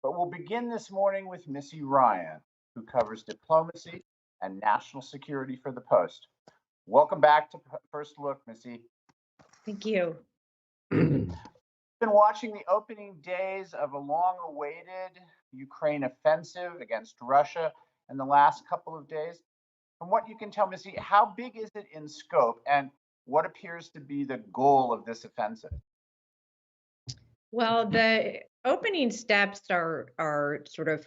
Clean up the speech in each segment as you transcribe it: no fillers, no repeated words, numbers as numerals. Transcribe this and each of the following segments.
But we'll begin this morning with Missy Ryan, who covers diplomacy and national security for the Post. Welcome back to First Look, Missy. Thank you. Been watching the opening days of a long-awaited Ukraine offensive against Russia in the last couple of days. From what you can tell, Missy, how big is it in scope, and what appears to be the goal of this offensive? Well, the opening steps are sort of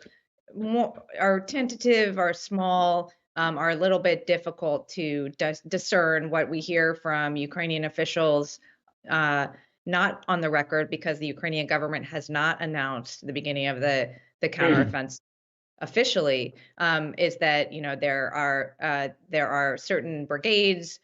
more are tentative, are small, are a little bit difficult to discern what we hear from Ukrainian officials. Not on the record because the Ukrainian government has not announced the beginning of the counteroffensive officially. Is that there are certain brigades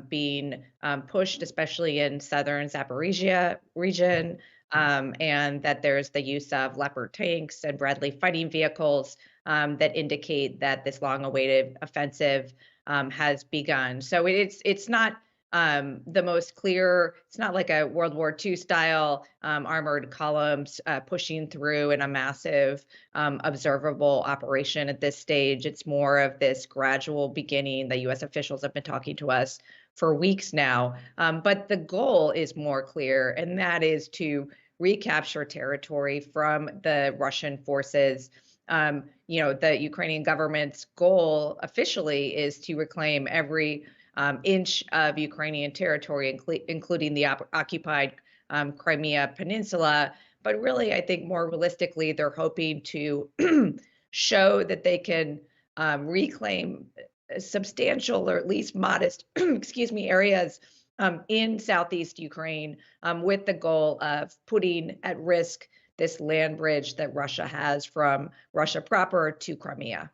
being pushed, especially in southern Zaporizhia region, and that there's the use of Leopard tanks and Bradley fighting vehicles that indicate that this long-awaited offensive has begun. So it's not the most clear. It's not like a World War II style armored columns pushing through in a massive observable operation at this stage. It's more of this gradual beginning. The U.S. officials have been talking to us for weeks now, but the goal is more clear, and that is to recapture territory from the Russian forces. The Ukrainian government's goal officially is to reclaim every inch of Ukrainian territory, including the occupied Crimea Peninsula. But really, I think more realistically, they're hoping to show that they can reclaim substantial or at least modest, areas in southeast Ukraine with the goal of putting at risk this land bridge that Russia has from Russia proper to Crimea.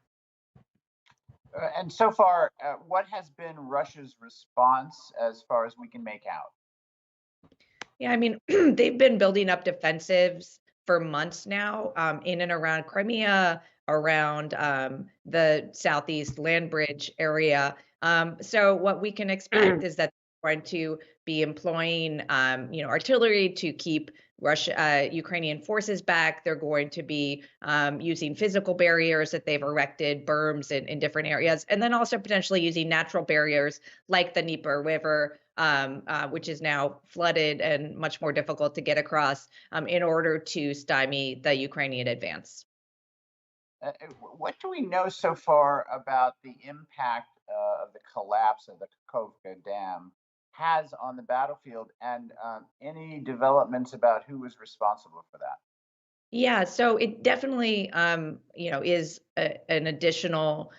And so far, what has been Russia's response as far as we can make out? Yeah, I mean, they've been building up defensives for months now in and around Crimea, around the southeast land bridge area. So what we can expect is that they're going to be employing, artillery to keep Ukrainian forces back. They're going to be using physical barriers that they've erected, berms in different areas, and then also potentially using natural barriers like the Dnieper River, which is now flooded and much more difficult to get across in order to stymie the Ukrainian advance. What do we know so far about the impact of the collapse of the Kakhovka Dam has on the battlefield, and any developments about who was responsible for that? Yeah, so it definitely, is an additional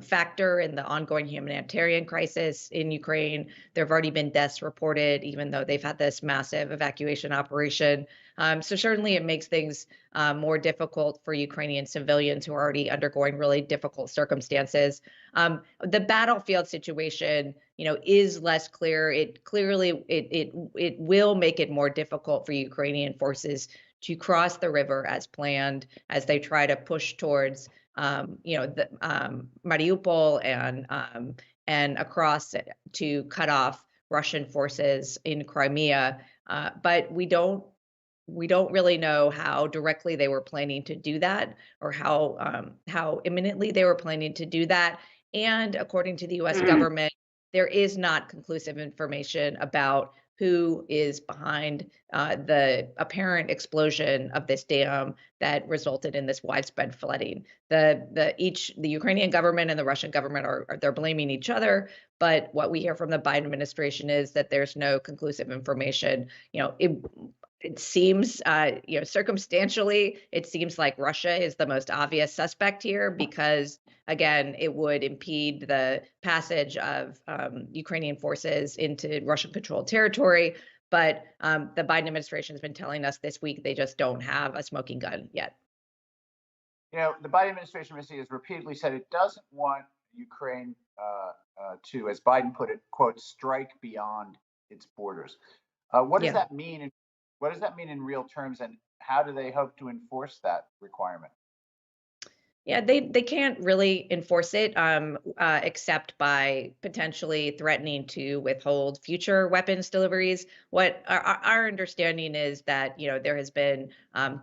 factor in the ongoing humanitarian crisis in Ukraine. There have already been deaths reported, even though they've had this massive evacuation operation. So certainly, it makes things more difficult for Ukrainian civilians who are already undergoing really difficult circumstances. The battlefield situation, is less clear. It will make it more difficult for Ukrainian forces to cross the river as planned as they try to push towards, Mariupol and across to cut off Russian forces in Crimea. But we don't really know how directly they were planning to do that, or how imminently they were planning to do that. And according to the U.S. government, there is not conclusive information about who is behind the apparent explosion of this dam that resulted in this widespread flooding. The Ukrainian government and the Russian government they're blaming each other, but what we hear from the Biden administration is that there's no conclusive information. It seems, circumstantially, it seems like Russia is the most obvious suspect here because, again, it would impede the passage of Ukrainian forces into Russian-controlled territory. But the Biden administration has been telling us this week they just don't have a smoking gun yet. The Biden administration, Missy, has repeatedly said it doesn't want Ukraine to, as Biden put it, quote, strike beyond its borders. What does Yeah. that mean? What does that mean in real terms, and how do they hope to enforce that requirement? Yeah, they can't really enforce it, except by potentially threatening to withhold future weapons deliveries. What our understanding is that, there has been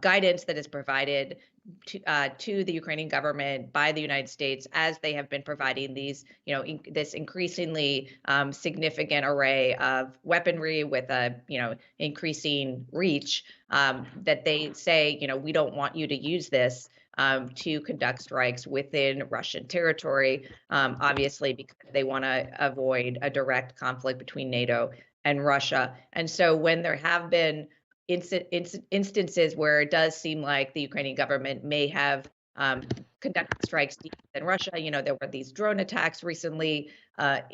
guidance that is provided to the Ukrainian government by the United States as they have been providing these, this increasingly significant array of weaponry with a, increasing reach, that they say, we don't want you to use this to conduct strikes within Russian territory, obviously because they want to avoid a direct conflict between NATO and Russia. And so when there have been instances where it does seem like the Ukrainian government may have conducted strikes deeper than Russia, there were these drone attacks recently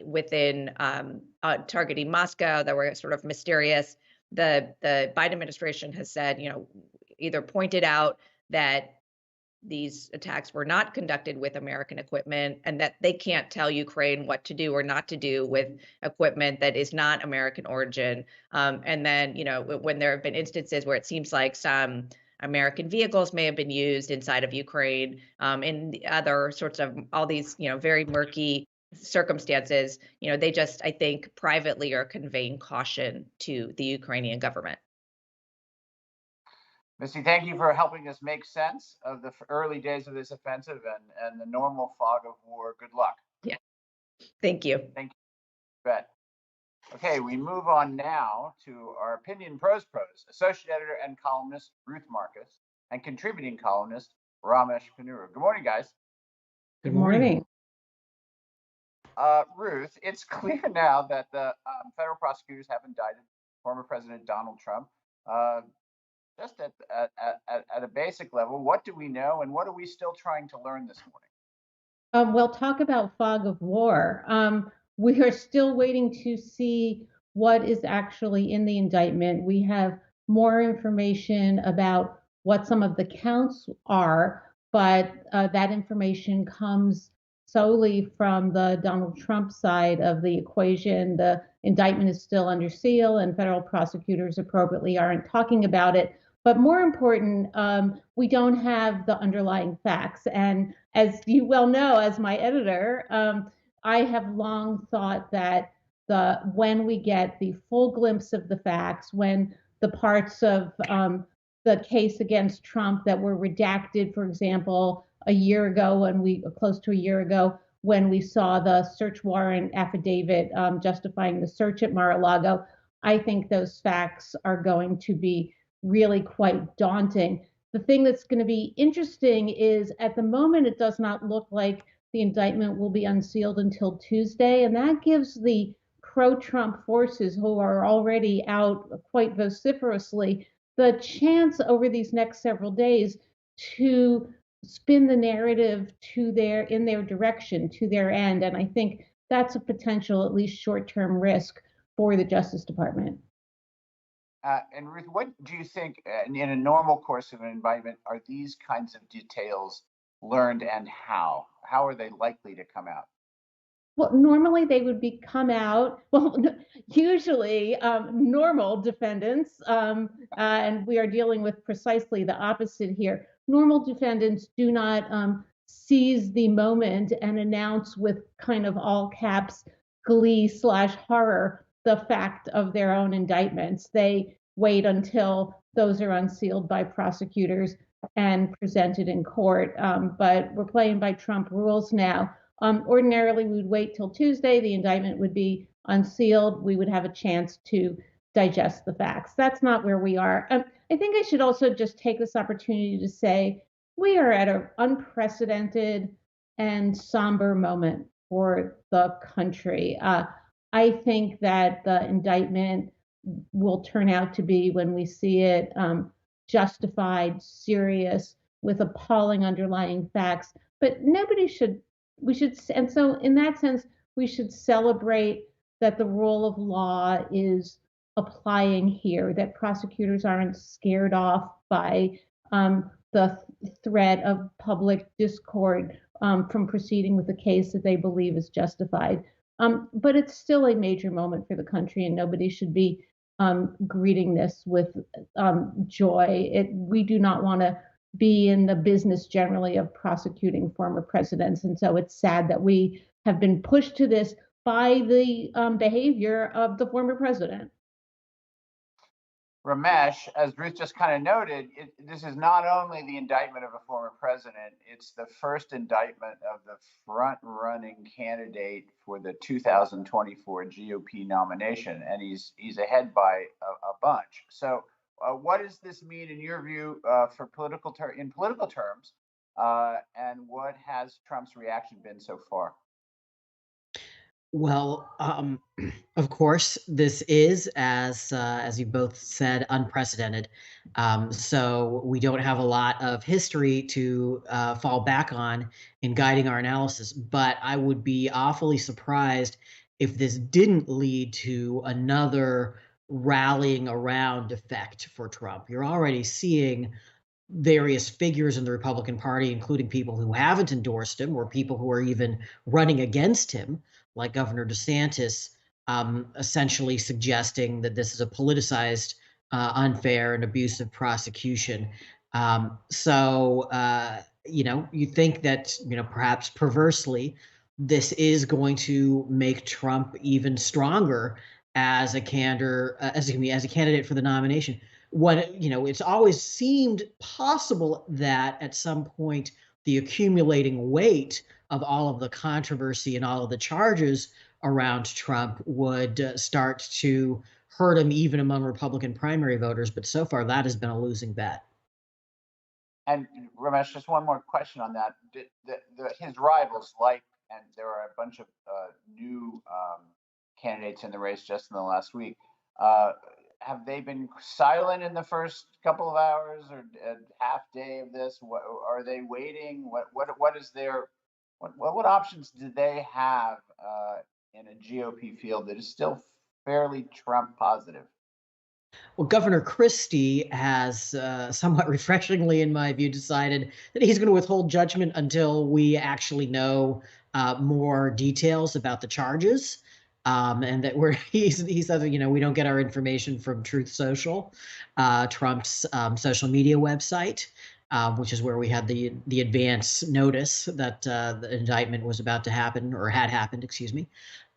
within targeting Moscow that were sort of mysterious. The Biden administration has said, either pointed out that these attacks were not conducted with American equipment and that they can't tell Ukraine what to do or not to do with equipment that is not American origin. And then, when there have been instances where it seems like some American vehicles may have been used inside of Ukraine, in the other sorts of all these, very murky circumstances, they just, I think, privately are conveying caution to the Ukrainian government. Missy, thank you for helping us make sense of the early days of this offensive and the normal fog of war. Good luck. Yeah. Thank you. Thank you. Bet. Okay, we move on now to our opinion pros, associate editor and columnist Ruth Marcus, and contributing columnist Ramesh Ponnuru. Good morning, guys. Good morning. Ruth, it's clear now that the federal prosecutors have indicted former President Donald Trump. Just at a basic level, what do we know and what are we still trying to learn this morning? Well, talk about fog of war. We are still waiting to see what is actually in the indictment. We have more information about what some of the counts are, but that information comes solely from the Donald Trump side of the equation. The indictment is still under seal, and federal prosecutors appropriately aren't talking about it. But more important, we don't have the underlying facts. And as you well know, as my editor, I have long thought that when we get the full glimpse of the facts, when the parts of the case against Trump that were redacted, for example, close to a year ago, when we saw the search warrant affidavit justifying the search at Mar-a-Lago, I think those facts are going to be really quite daunting. The thing that's going to be interesting is at the moment, it does not look like the indictment will be unsealed until Tuesday. And that gives the pro-Trump forces who are already out quite vociferously the chance over these next several days to spin the narrative in their direction, to their end. And I think that's a potential, at least short-term risk for the Justice Department. And Ruth, what do you think in a normal course of an indictment are these kinds of details learned and how? How are they likely to come out? Well, normally they would come out, well, usually normal defendants, and we are dealing with precisely the opposite here. Normal defendants do not seize the moment and announce with kind of all caps glee/horror the fact of their own indictments. They wait until those are unsealed by prosecutors and presented in court. But we're playing by Trump rules now. Ordinarily, we would wait till Tuesday. The indictment would be unsealed. We would have a chance to digest the facts. That's not where we are. I think I should also just take this opportunity to say we are at an unprecedented and somber moment for the country. I think that the indictment will turn out to be, when we see it, justified, serious, with appalling underlying facts. But and so in that sense, we should celebrate that the rule of law is applying here, that prosecutors aren't scared off by the threat of public discord from proceeding with a case that they believe is justified. But it's still a major moment for the country, and nobody should be greeting this with joy. We do not want to be in the business generally of prosecuting former presidents. And so it's sad that we have been pushed to this by the behavior of the former president. Ramesh, as Ruth just kind of noted, this is not only the indictment of a former president, it's the first indictment of the front-running candidate for the 2024 GOP nomination, and he's ahead by a bunch. So what does this mean in your view for political terms, and what has Trump's reaction been so far? Well, of course, this is, as you both said, unprecedented. So we don't have a lot of history to fall back on in guiding our analysis. But I would be awfully surprised if this didn't lead to another rallying around effect for Trump. You're already seeing various figures in the Republican Party, including people who haven't endorsed him or people who are even running against him, like Governor DeSantis, essentially suggesting that this is a politicized, unfair, and abusive prosecution. You think that, perhaps perversely, this is going to make Trump even stronger as a candidate for the nomination. It's always seemed possible that at some point the accumulating weight of all of the controversy and all of the charges around Trump would start to hurt him even among Republican primary voters. But so far, that has been a losing bet. And Ramesh, just one more question on that. His rivals, and there are a bunch of new candidates in the race just in the last week, have they been silent in the first couple of hours or a half day of this? What, are they waiting? What options do they have in a GOP field that is still fairly Trump positive? Well, Governor Christie has somewhat refreshingly, in my view, decided that he's going to withhold judgment until we actually know more details about the charges. And that he says, we don't get our information from Truth Social, Trump's social media website, which is where we had the advance notice that the indictment was about to happen, or had happened, excuse me.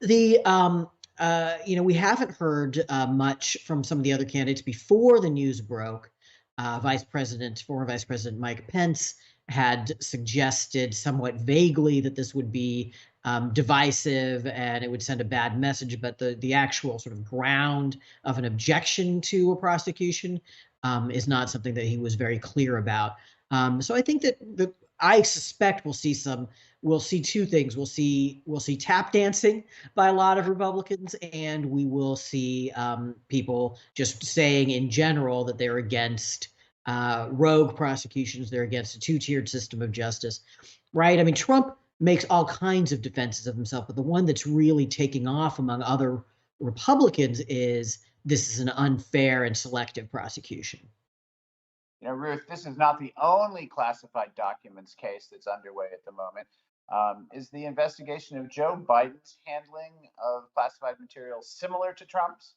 We haven't heard much from some of the other candidates before the news broke. Former Vice President Mike Pence had suggested somewhat vaguely that this would be divisive and it would send a bad message, but the actual sort of ground of an objection to a prosecution is not something that he was very clear about. So I think that I suspect we'll see two things. We'll see tap dancing by a lot of Republicans, and we will see people just saying in general that they're against rogue prosecutions. They're against a two-tiered system of justice, right? I mean, Trump makes all kinds of defenses of himself, but the one that's really taking off among other Republicans is this is an unfair and selective prosecution. Ruth, this is not the only classified documents case that's underway at the moment. Is the investigation of Joe Biden's handling of classified materials similar to Trump's?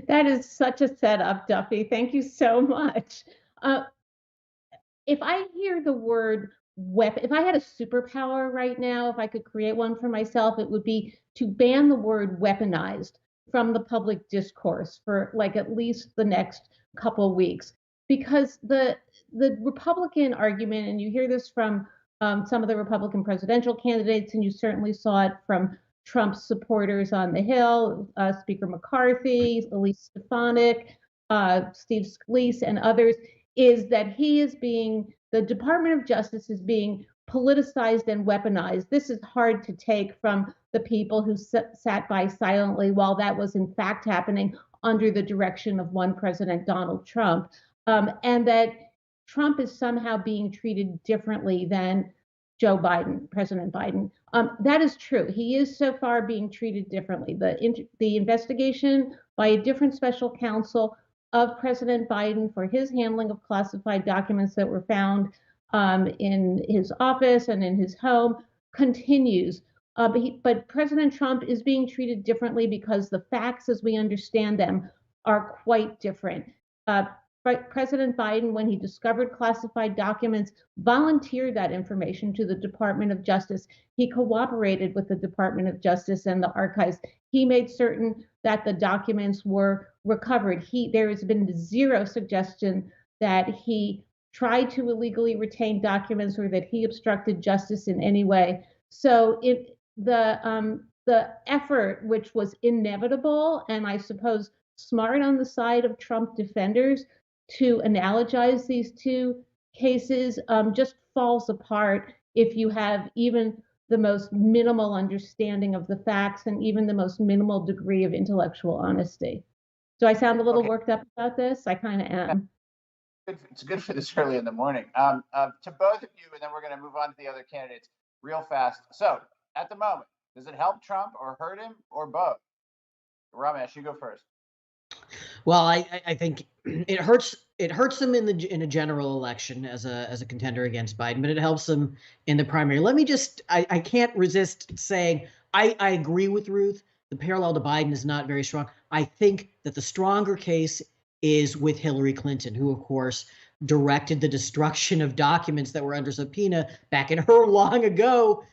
That is such a setup, Duffy. Thank you so much. If I hear the word weapon, if I had a superpower right now, if I could create one for myself, it would be to ban the word weaponized from the public discourse for at least the next couple of weeks. Because the Republican argument, and you hear this from some of the Republican presidential candidates, and you certainly saw it from Trump's supporters on the Hill, Speaker McCarthy, Elise Stefanik, Steve Scalise, and others, is that the Department of Justice is being politicized and weaponized. This is hard to take from the people who sat by silently while that was in fact happening under the direction of one President Donald Trump. And that Trump is somehow being treated differently than Joe Biden, President Biden. That is true. He is so far being treated differently. The investigation by a different special counsel of President Biden for his handling of classified documents that were found in his office and in his home continues. But President Trump is being treated differently because the facts as we understand them are quite different. President Biden, when he discovered classified documents, volunteered that information to the Department of Justice. He cooperated with the Department of Justice and the archives. He made certain that the documents were recovered. There has been zero suggestion that he tried to illegally retain documents or that he obstructed justice in any way. So the effort, which was inevitable and I suppose smart on the side of Trump defenders to analogize these two cases, just falls apart if you have even the most minimal understanding of the facts and even the most minimal degree of intellectual honesty. Do I sound a little worked up about this? I kind of am. It's good for this early in the morning. To both of you, and then we're going to move on to the other candidates real fast. So, at the moment, does it help Trump or hurt him or both? Ramesh, you go first. Well, I think it hurts him in a general election as a contender against Biden, but it helps him in the primary. Let me just I can't resist saying I agree with Ruth. The parallel to Biden is not very strong. I think that the stronger case is with Hillary Clinton, who of course directed the destruction of documents that were under subpoena back in her long ago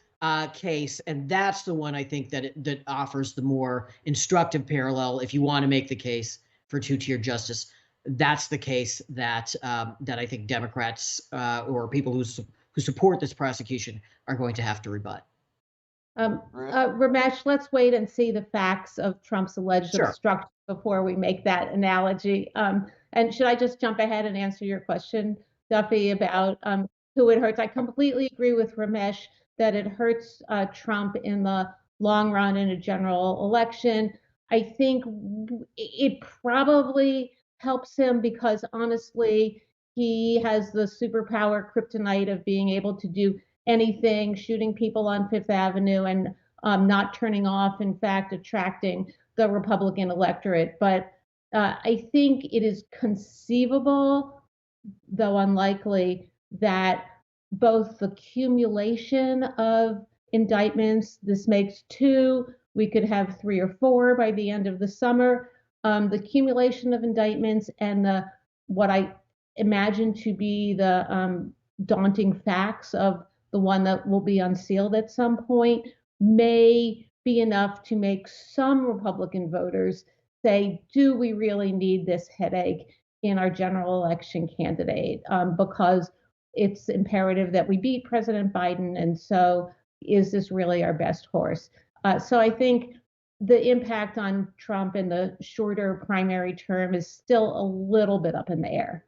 case, and that's the one I think that offers the more instructive parallel if you want to make the case for two-tier justice. That's the case that I think Democrats or people who support this prosecution are going to have to rebut. Ramesh, let's wait and see the facts of Trump's alleged obstruction before we make that analogy. And should I just jump ahead and answer your question, Duffy, about who it hurts? I completely agree with Ramesh that it hurts Trump in the long run in a general election. I think it probably helps him because honestly, he has the superpower kryptonite of being able to do anything, shooting people on Fifth Avenue and not turning off, in fact, attracting the Republican electorate. But I think it is conceivable, though unlikely, that both the accumulation of indictments, this makes 2, we could have 3 or 4 by the end of the summer, the accumulation of indictments and what I imagine to be the daunting facts of the one that will be unsealed at some point may be enough to make some Republican voters say, do we really need this headache in our general election candidate? Because it's imperative that we beat President Biden. And so is this really our best horse? So I think the impact on Trump in the shorter primary term is still a little bit up in the air.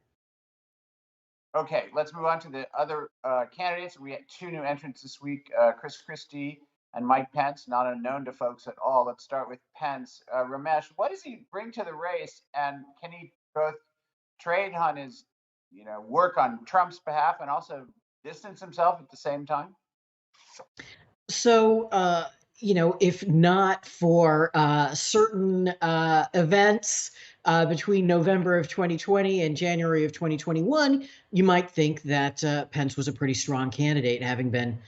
Okay, let's move on to the other candidates. We had 2 new entrants this week, Christie and Mike Pence, not unknown to folks at all. Let's start with Pence. Ramesh, what does he bring to the race, and can he both trade on his, work on Trump's behalf and also distance himself at the same time? So, if not for certain events between November of 2020 and January of 2021, you might think that Pence was a pretty strong candidate, having been,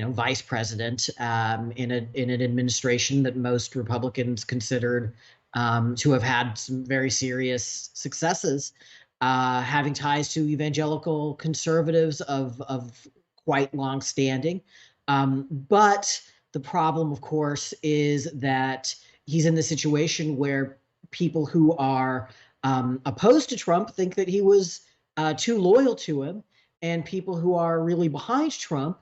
vice president in an administration that most Republicans considered to have had some very serious successes, having ties to evangelical conservatives of quite long standing. But the problem, of course, is that he's in the situation where people who are opposed to Trump think that he was too loyal to him, and people who are really behind Trump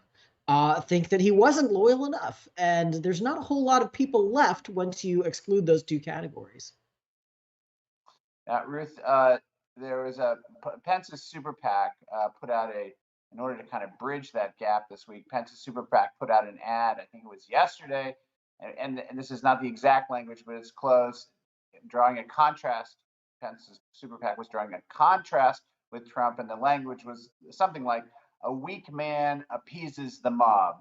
think that he wasn't loyal enough. And there's not a whole lot of people left once you exclude those 2 categories. Ruth, there was Pence's super PAC put out in order to kind of bridge that gap this week, Pence's super PAC put out an ad, I think it was yesterday, and this is not the exact language, but it's close, drawing a contrast. Pence's super PAC was drawing a contrast with Trump, and the language was something like, a weak man appeases the mob.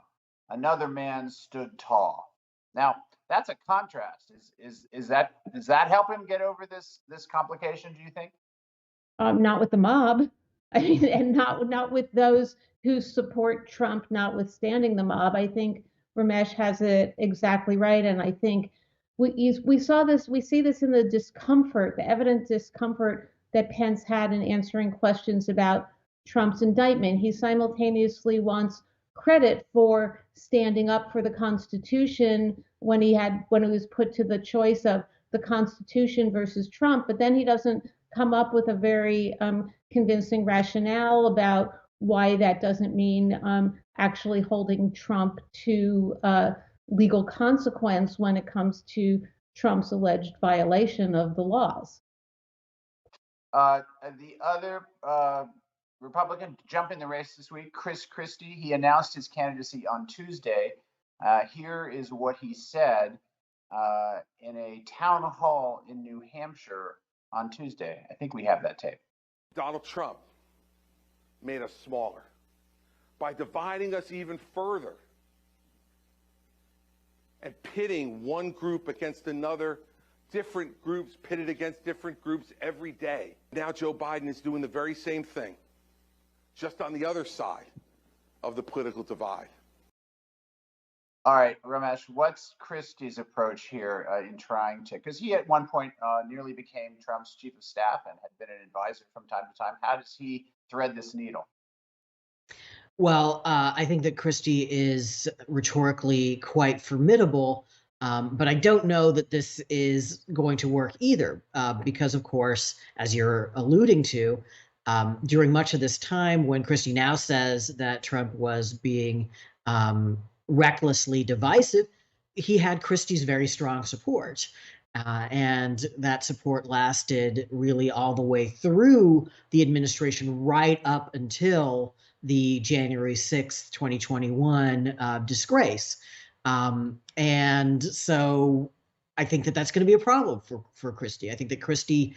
Another man stood tall. Now, that's a contrast. Does that help him get over this complication, do you think? Not with the mob. I mean, and not with those who support Trump, notwithstanding the mob. I think Ramesh has it exactly right, and I think we see this in the discomfort, the evident discomfort that Pence had in answering questions about Trump's indictment. He simultaneously wants credit for standing up for the Constitution when it was put to the choice of the Constitution versus Trump, but then he doesn't come up with a very convincing rationale about why that doesn't mean actually holding Trump to legal consequence when it comes to Trump's alleged violation of the laws. The other Republican to jump in the race this week, Christie, he announced his candidacy on Tuesday. Here is what he said in a town hall in New Hampshire on Tuesday. I think we have that tape. Donald Trump made us smaller by dividing us even further and pitting one group against another, different groups pitted against different groups every day. Now Joe Biden is doing the very same thing, just on the other side of the political divide. All right, Ramesh, what's Christie's approach here in trying to, because he at one point nearly became Trump's chief of staff and had been an advisor from time to time. How does he thread this needle? Well, I think that Christie is rhetorically quite formidable, but I don't know that this is going to work either, because, of course, as you're alluding to, during much of this time when Christie now says that Trump was being recklessly divisive, he had Christie's very strong support. And that support lasted really all the way through the administration, right up until the January 6th, 2021 disgrace. And so I think that that's going to be a problem for Christie. I think that Christie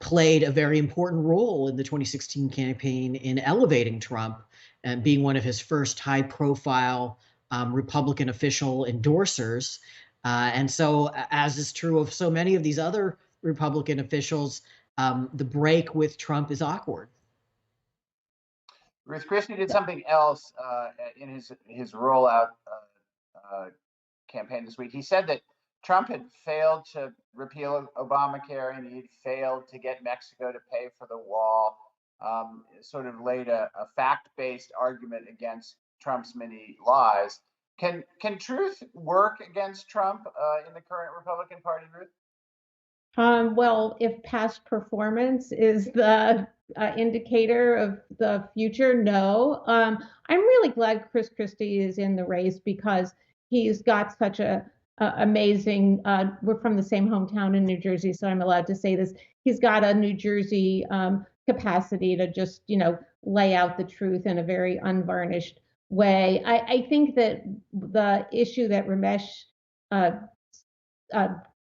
played a very important role in the 2016 campaign in elevating Trump and being one of his first high-profile Republican official endorsers. And so, as is true of so many of these other Republican officials, the break with Trump is awkward. Ruth, Christie did something else in his rollout campaign this week. He said that Trump had failed to repeal Obamacare and he'd failed to get Mexico to pay for the wall. Sort of laid a fact-based argument against Trump's many lies. Can truth work against Trump in the current Republican Party, Ruth? Well, if past performance is the indicator of the future, no. I'm really glad Chris Christie is in the race because he's got such a amazing, we're from the same hometown in New Jersey, so I'm allowed to say this. He's got a New Jersey capacity to just, lay out the truth in a very unvarnished way. I think that the issue that Ramesh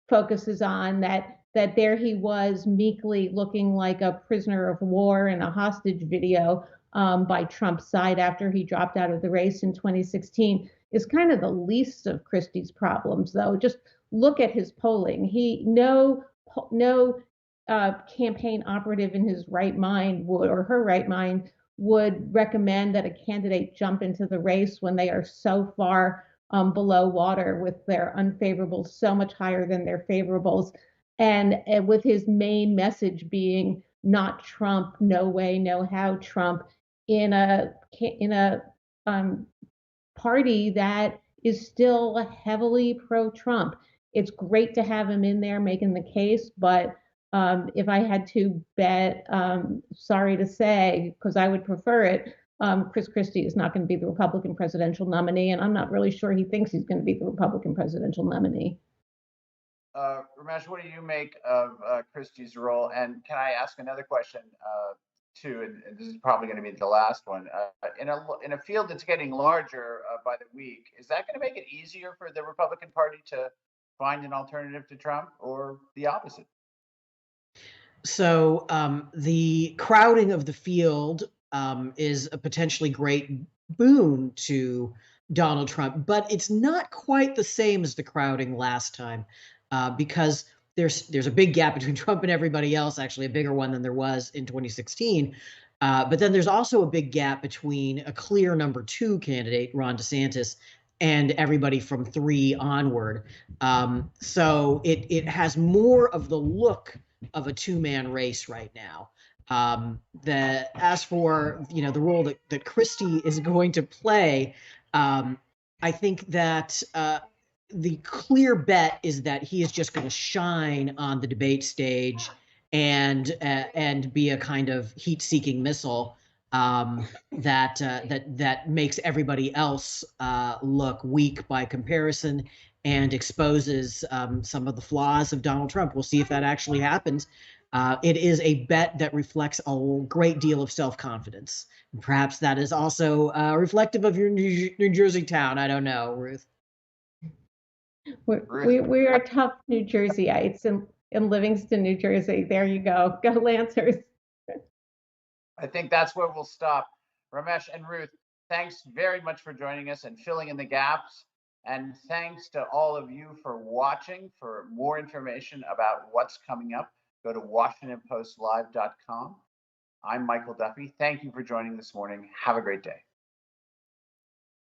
focuses on, that there he was meekly looking like a prisoner of war in a hostage video by Trump's side after he dropped out of the race in 2016, is kind of the least of Christie's problems, though. Just look at his polling. No campaign operative in his right mind would recommend that a candidate jump into the race when they are so far below water, with their unfavorables so much higher than their favorables, and with his main message being not Trump, no way, no how Trump, in a party that is still heavily pro-Trump. It's great to have him in there making the case, but if I had to bet, sorry to say, because I would prefer it, Chris Christie is not going to be the Republican presidential nominee, and I'm not really sure he thinks he's going to be the Republican presidential nominee. Ramesh, what do you make of Christie's role? And can I ask another question too? And this is probably going to be the last one. In a field that's getting larger by the week, is that going to make it easier for the Republican Party to find an alternative to Trump, or the opposite? So the crowding of the field is a potentially great boon to Donald Trump, but it's not quite the same as the crowding last time, because there's a big gap between Trump and everybody else, actually a bigger one than there was in 2016. But then there's also a big gap between a clear number 2 candidate, Ron DeSantis, and everybody from 3 onward. So it has more of the look of a two-man race right now. As for the role that Christie is going to play, I think that the clear bet is that he is just going to shine on the debate stage and be a kind of heat-seeking missile that makes everybody else look weak by comparison and exposes some of the flaws of Donald Trump. We'll see if that actually happens. It is a bet that reflects a great deal of self-confidence. Perhaps that is also reflective of your New Jersey town. I don't know, Ruth. We are tough New Jerseyites in Livingston, New Jersey. There you go. Go Lancers. I think that's where we'll stop. Ramesh and Ruth, thanks very much for joining us and filling in the gaps. And thanks to all of you for watching. For more information about what's coming up, go to WashingtonPostLive.com. I'm Michael Duffy. Thank you for joining this morning. Have a great day.